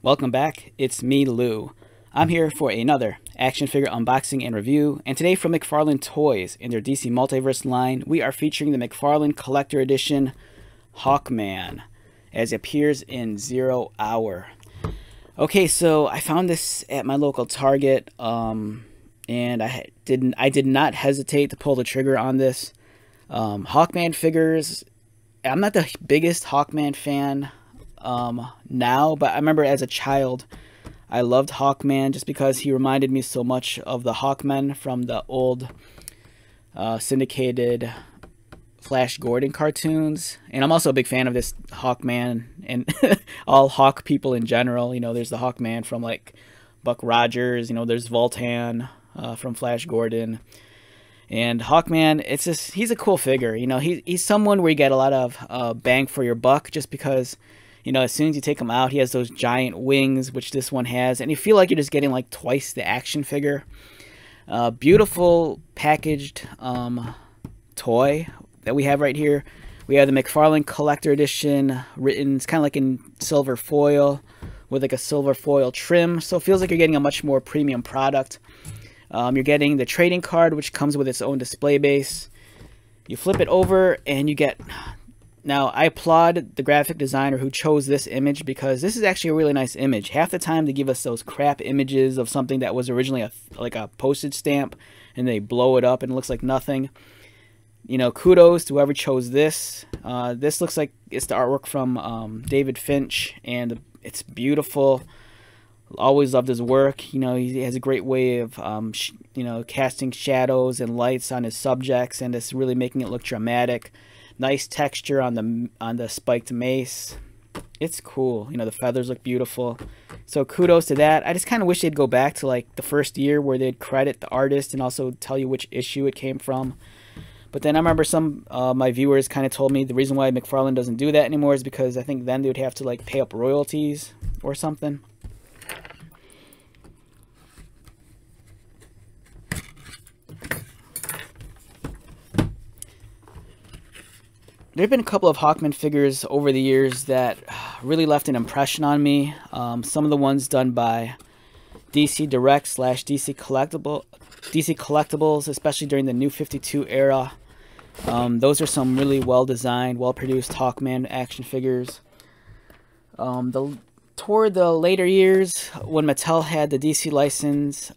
Welcome back, it's me, Lou. I'm here for another action figure unboxing and review, and today from McFarlane Toys in their DC Multiverse line, we are featuring the McFarlane Collector Edition Hawkman, as it appears in 0 Hour. Okay, so I found this at my local Target, and I did not hesitate to pull the trigger on this. Hawkman figures, I'm not the biggest Hawkman fan now, but I remember as a child I loved Hawkman just because he reminded me so much of the Hawkman from the old syndicated Flash Gordon cartoons. And I'm also a big fan of this Hawkman and all Hawk people in general. You know, there's the Hawkman from like Buck Rogers, you know, there's Voltan from Flash Gordon. And Hawkman, it's just, he's a cool figure. You know, he's someone where you get a lot of bang for your buck just because, you know, as soon as you take him out, he has those giant wings, which this one has. And you feel like you're just getting like twice the action figure. Beautiful packaged toy that we have right here. We have the McFarlane Collector Edition written, it's kind of like in silver foil with like a silver foil trim. So it feels like you're getting a much more premium product. You're getting the trading card, which comes with its own display base. You flip it over and you get... Now, I applaud the graphic designer who chose this image because this is actually a really nice image. Half the time they give us those crap images of something that was originally like a postage stamp and they blow it up and it looks like nothing. You know, kudos to whoever chose this. This looks like it's the artwork from David Finch and it's beautiful. Always loved his work. You know, he has a great way of, you know, casting shadows and lights on his subjects and it's really making it look dramatic. Nice texture on the spiked mace. It's cool. You know, the feathers look beautiful. So kudos to that. I just kind of wish they'd go back to like the first year where they'd credit the artist and also tell you which issue it came from. But then I remember some my viewers kind of told me the reason why McFarlane doesn't do that anymore is because I think then they would have to like pay up royalties or something. There have been a couple of Hawkman figures over the years that really left an impression on me. Some of the ones done by DC Direct / DC Collectibles, especially during the New 52 era. Those are some really well-designed, well-produced Hawkman action figures. Toward the later years, when Mattel had the DC license,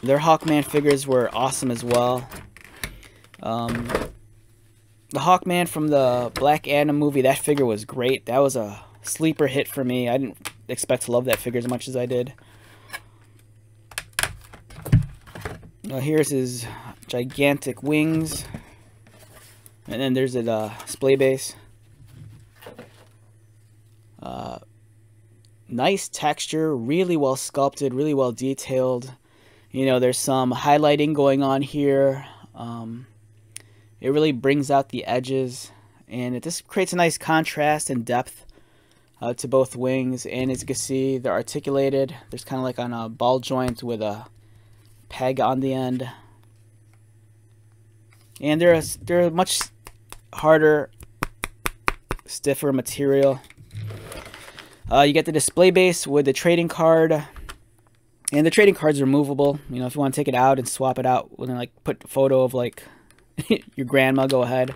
their Hawkman figures were awesome as well. The Hawkman from the Black Adam movie, that figure was great. That was a sleeper hit for me. I didn't expect to love that figure as much as I did. Now here's his gigantic wings. And then there's a display base. Nice texture, really well sculpted, really well detailed. You know, there's some highlighting going on here. It really brings out the edges, and it just creates a nice contrast and depth to both wings. And as you can see, they're articulated. There's kind of like on a ball joint with a peg on the end. And they're a much harder, stiffer material. You get the display base with the trading card. And the trading card's removable. You know, if you want to take it out and swap it out, and like put a photo of like your grandma, go ahead.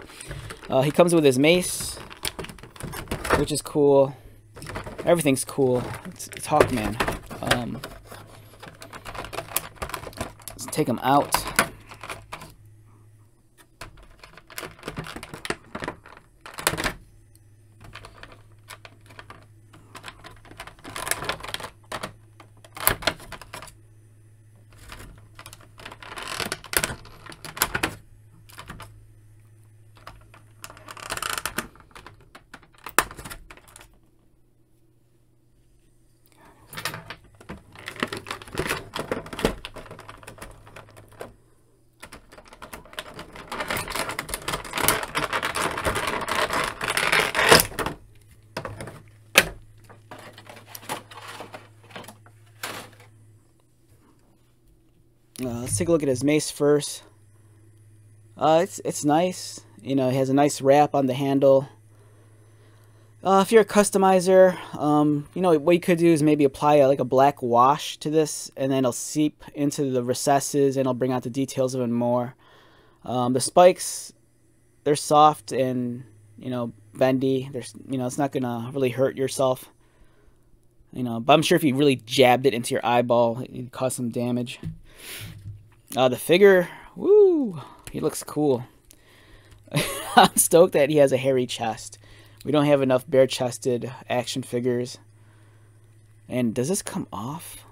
He comes with his mace, which is cool. Everything's cool. It's Hawkman. Let's take him out. Let's take a look at his mace first. It's nice. You know, it has a nice wrap on the handle. If you're a customizer, you know, what you could do is maybe apply like a black wash to this, and then it'll seep into the recesses, and it'll bring out the details even more. The spikes, they're soft and, you know, bendy. There's, you know, it's not gonna really hurt yourself. You know, but I'm sure if you really jabbed it into your eyeball, it'd cause some damage. The figure, woo, he looks cool. I'm stoked that he has a hairy chest. We don't have enough bare-chested action figures. And does this come off?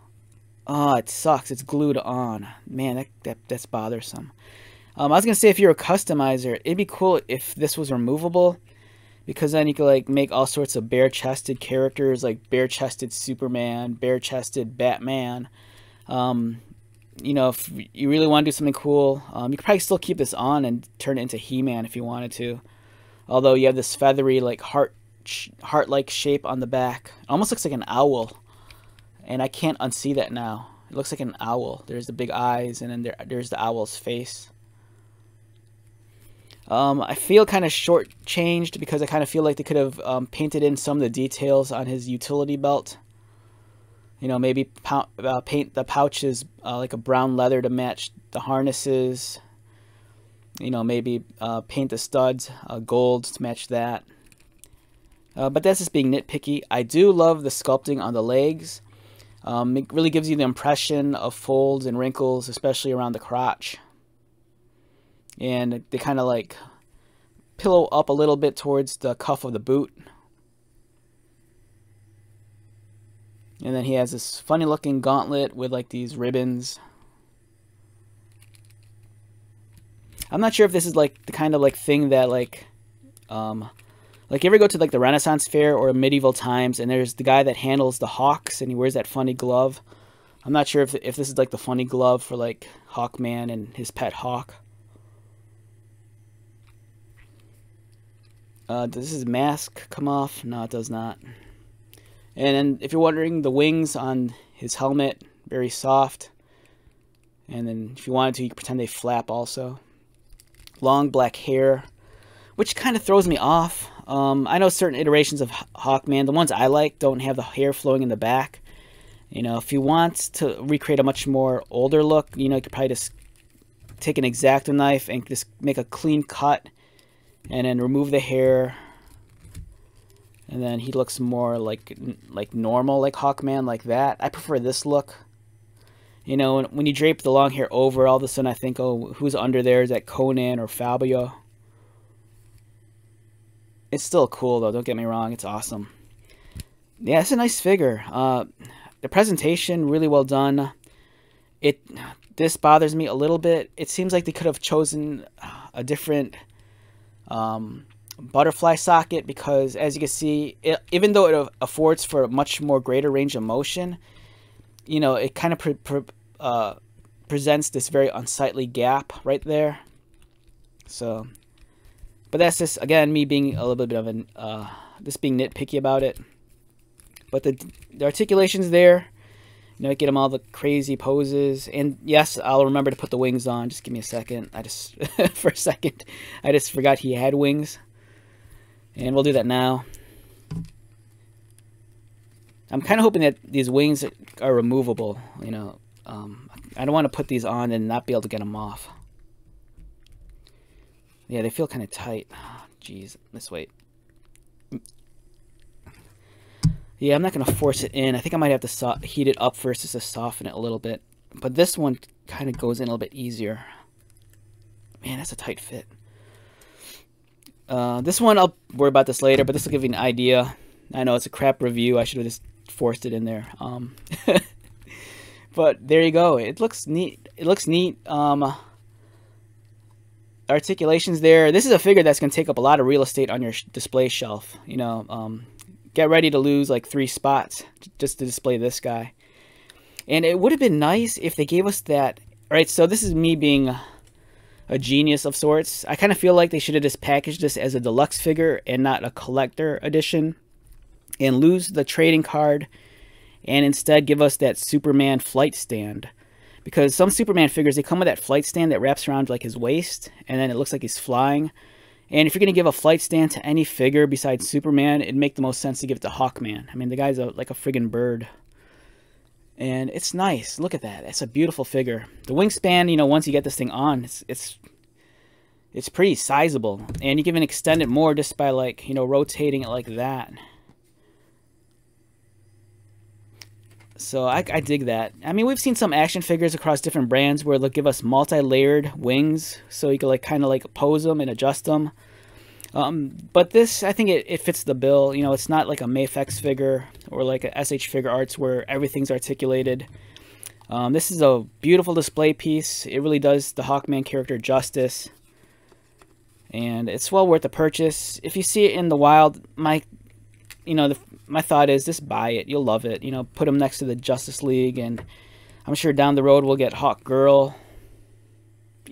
Oh, it sucks. It's glued on. Man, that's bothersome. I was going to say, if you're a customizer, it'd be cool if this was removable. Because then you could like make all sorts of bare-chested characters, like bare-chested Superman, bare-chested Batman. You know, if you really want to do something cool, you could probably still keep this on and turn it into He-Man if you wanted to. Although you have this feathery, like, heart-like shape on the back. It almost looks like an owl. And I can't unsee that now. It looks like an owl. There's the big eyes, and then there's the owl's face. I feel kind of short-changed because I kind of feel like they could have painted in some of the details on his utility belt. You know, maybe paint the pouches like a brown leather to match the harnesses. You know, maybe paint the studs gold to match that. But that's just being nitpicky. I do love the sculpting on the legs. It really gives you the impression of folds and wrinkles, especially around the crotch. And they kind of like pillow up a little bit towards the cuff of the boot. And then he has this funny looking gauntlet with like these ribbons. I'm not sure if this is like the kind of like thing that like you ever go to like the Renaissance Fair or medieval times, and there's the guy that handles the hawks and he wears that funny glove. I'm not sure if this is like the funny glove for like Hawkman and his pet hawk. Does his mask come off? No, it does not. And then if you're wondering, the wings on his helmet, very soft. And then if you wanted to, you could pretend they flap also. Long black hair, which kind of throws me off. I know certain iterations of Hawkman, the ones I like, don't have the hair flowing in the back. You know, if you want to recreate a much more older look, you know, you could probably just take an X-Acto knife and just make a clean cut. And then remove the hair. And then he looks more like normal, like Hawkman, like that. I prefer this look. You know, when you drape the long hair over, all of a sudden I think, oh, who's under there? Is that Conan or Fabio? It's still cool, though. Don't get me wrong. It's awesome. Yeah, it's a nice figure. The presentation, really well done. This bothers me a little bit. It seems like they could have chosen a different butterfly socket, because as you can see, even though it affords for a much more greater range of motion, you know, it kind of presents this very unsightly gap right there. So, but that's just, again, me being a little bit of an just being nitpicky about it. But the articulation's there. You know, get him all the crazy poses. And yes, I'll remember to put the wings on. Just give me a second. I just, for a second, I just forgot he had wings. And we'll do that now. I'm kind of hoping that these wings are removable. You know, I don't want to put these on and not be able to get them off. Yeah, they feel kind of tight. Jeez, let's wait. Yeah, I'm not going to force it in. I think I might have to heat it up first just to soften it a little bit. But this one kind of goes in a little bit easier. Man, that's a tight fit. This one, I'll worry about this later, but this will give you an idea. I know it's a crap review. I should have just forced it in there. But there you go. It looks neat. It looks neat. Articulations there. This is a figure that's going to take up a lot of real estate on your display shelf. You know, get ready to lose like 3 spots just to display this guy. And it would have been nice if they gave us that. Alright, so this is me being a genius of sorts. I kind of feel like they should have just packaged this as a deluxe figure and not a collector edition. And lose the trading card and instead give us that Superman flight stand. Because some Superman figures, they come with that flight stand that wraps around like his waist, and then it looks like he's flying. And if you're going to give a flight stand to any figure besides Superman, it'd make the most sense to give it to Hawkman. I mean, the guy's like a friggin' bird. And it's nice. Look at that. It's a beautiful figure. The wingspan, you know, once you get this thing on, it's pretty sizable. And you can even extend it more just by, like, you know, rotating it like that. So I dig that. I mean, we've seen some action figures across different brands where they'll give us multi-layered wings, so you can like kind of like pose them and adjust them. But this, I think it fits the bill. You know, it's not like a Mafex figure or like a SH Figure Arts where everything's articulated. This is a beautiful display piece. It really does the Hawkman character justice, and it's well worth the purchase. If you see it in the wild, my thought is just buy it. You'll love it. You know, put them next to the Justice League, and I'm sure down the road we'll get Hawk Girl.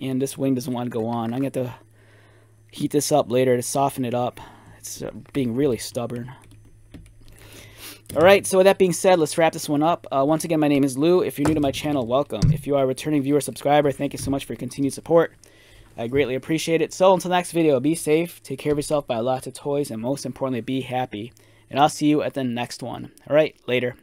And this wing doesn't want to go on. I'm going to have to heat this up later to soften it up. It's being really stubborn. Alright, so with that being said, let's wrap this one up. Once again, my name is Lou. If you're new to my channel, welcome. If you are a returning viewer, subscriber, thank you so much for your continued support. I greatly appreciate it. So until next video, be safe, take care of yourself, buy lots of toys, and most importantly, be happy. And I'll see you at the next one. Alright, later.